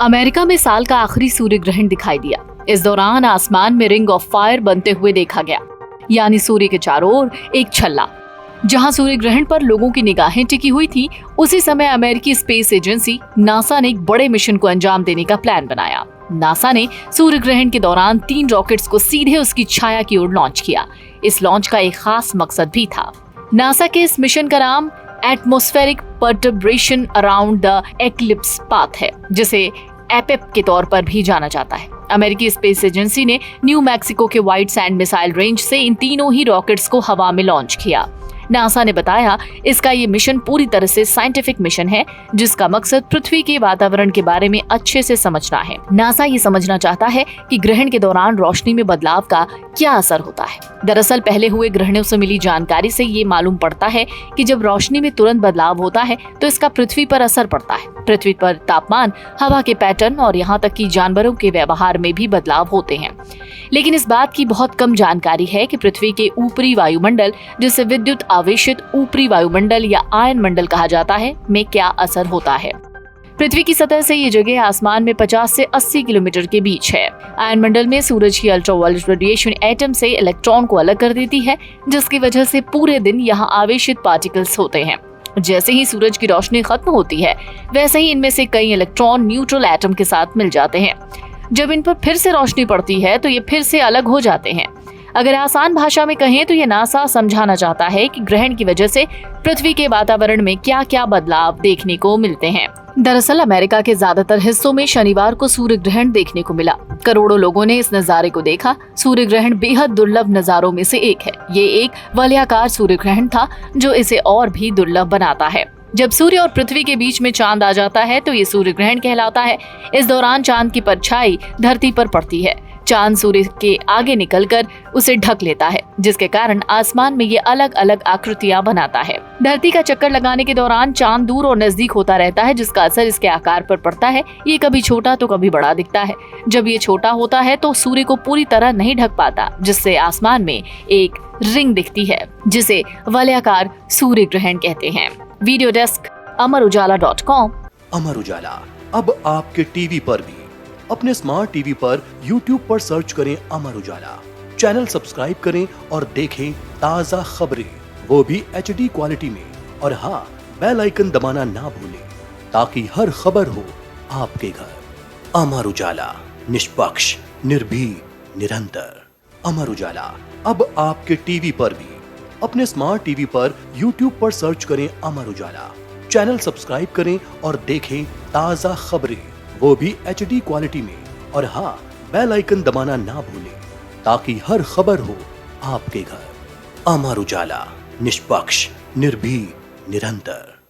America में साल का आखिरी सूर्य ग्रहण दिखाई दिया। इस दौरान आसमान में रिंग ऑफ फायर बनते हुए देखा गया, यानी सूर्य के चारों ओर एक छल्ला। जहां सूर्य ग्रहण पर लोगों की निगाहें टिकी हुई थी, उसी समय अमेरिकी स्पेस एजेंसी नासा ने एक बड़े मिशन को अंजाम देने का प्लान बनाया। नासा ने सूर्य ग्रहण के दौरान 3 रॉकेट्स को सीधे उसकी छाया की ओर लॉन्च किया। इस लॉन्च का एक खास मकसद भी था। नासा के इस मिशन का नाम atmospheric perturbation around the eclipse path है, जिसे एपेप के तौर पर भी जाना जाता है। अमेरिकी स्पेस एजेंसी ने न्यू मैक्सिको के व्हाइट सैंड मिसाइल रेंज से इन तीनों ही रॉकेट्स को हवा में लॉन्च किया। नासा ने बताया, इसका ये मिशन पूरी तरह से साइंटिफिक मिशन है, जिसका मकसद पृथ्वी के वातावरण के बारे में अच्छे से समझना है। नासा ये समझना चाहता है कि ग्रहण के दौरान रोशनी में बदलाव का क्या असर होता है। दरअसल पहले हुए ग्रहणों से मिली जानकारी से ये मालूम पड़ता है कि जब रोशनी में तुरंत बदलाव होता है तो इसका पृथ्वी पर असर पड़ता है। पृथ्वी पर तापमान, हवा के पैटर्न और यहाँ तक कि जानवरों के व्यवहार में भी बदलाव होते हैं। लेकिन इस बात की बहुत कम जानकारी है कि पृथ्वी के ऊपरी वायुमंडल, जिसे विद्युत आवेशित ऊपरी वायुमंडल या आयन मंडल कहा जाता है, में क्या असर होता है। पृथ्वी की सतह से ये जगह आसमान में 50 से 80 किलोमीटर के बीच है। आयन मंडल में सूरज की अल्ट्रावायलेट रेडिएशन एटम से इलेक्ट्रॉन को अलग कर देती है, जिसकी वजह से पूरे दिन यहाँ आवेशित पार्टिकल्स होते हैं। जैसे ही सूरज की रोशनी खत्म होती है, वैसे ही इनमें से कई इलेक्ट्रॉन न्यूट्रल एटम के साथ मिल जाते हैं। जब इन पर फिर से रोशनी पड़ती है तो ये फिर से अलग हो जाते हैं। अगर आसान भाषा में कहें तो ये नासा समझाना चाहता है कि ग्रहण की वजह से पृथ्वी के वातावरण में क्या क्या बदलाव देखने को मिलते हैं। दरअसल अमेरिका के ज्यादातर हिस्सों में शनिवार को सूर्य ग्रहण देखने को मिला। करोड़ों लोगों ने इस नजारे को देखा। सूर्य ग्रहण बेहद दुर्लभ नजारों में से एक है। ये एक वलयाकार सूर्य ग्रहण था, जो इसे और भी दुर्लभ बनाता है। जब सूर्य और पृथ्वी के बीच में चांद आ जाता है तो ये सूर्य ग्रहण कहलाता है। इस दौरान चांद की परछाई धरती पर पड़ती है। चांद सूर्य के आगे निकलकर उसे ढक लेता है, जिसके कारण आसमान में ये अलग अलग आकृतियां बनाता है। धरती का चक्कर लगाने के दौरान चांद दूर और नजदीक होता रहता है, जिसका असर इसके आकार पर पड़ता है। ये कभी छोटा तो कभी बड़ा दिखता है। जब ये छोटा होता है तो सूर्य को पूरी तरह नहीं ढक पाता, जिससे आसमान में एक रिंग दिखती है, जिसे वलयाकार सूर्य ग्रहण कहते हैं। Video desk amarujala.com। Amar Ujala अब आपके टीवी पर भी। अपने स्मार्ट टीवी पर YouTube पर सर्च करें अमर उजाला, चैनल सब्सक्राइब करें और देखें ताज़ा खबरें, वो भी HD क्वालिटी में। और हाँ, बेल आइकन दबाना ना भूलें ताकि हर खबर हो आपके घर। अमर उजाला, निष्पक्ष, निर्भीक, निरंतर। अमर उजाला अब आपके टीवी पर भी। अपने स्मार्ट टीवी पर YouTube पर सर्च करें अमर उजाला, चैनल सब्सक्राइब करें और देखें ताज़ा खबरें, वो भी HD क्वालिटी में। और हाँ, बेल आइकन दबाना ना भूलें ताकि हर खबर हो आपके घर। अमर उजाला, निष्पक्ष, निर्भीक, निरंतर।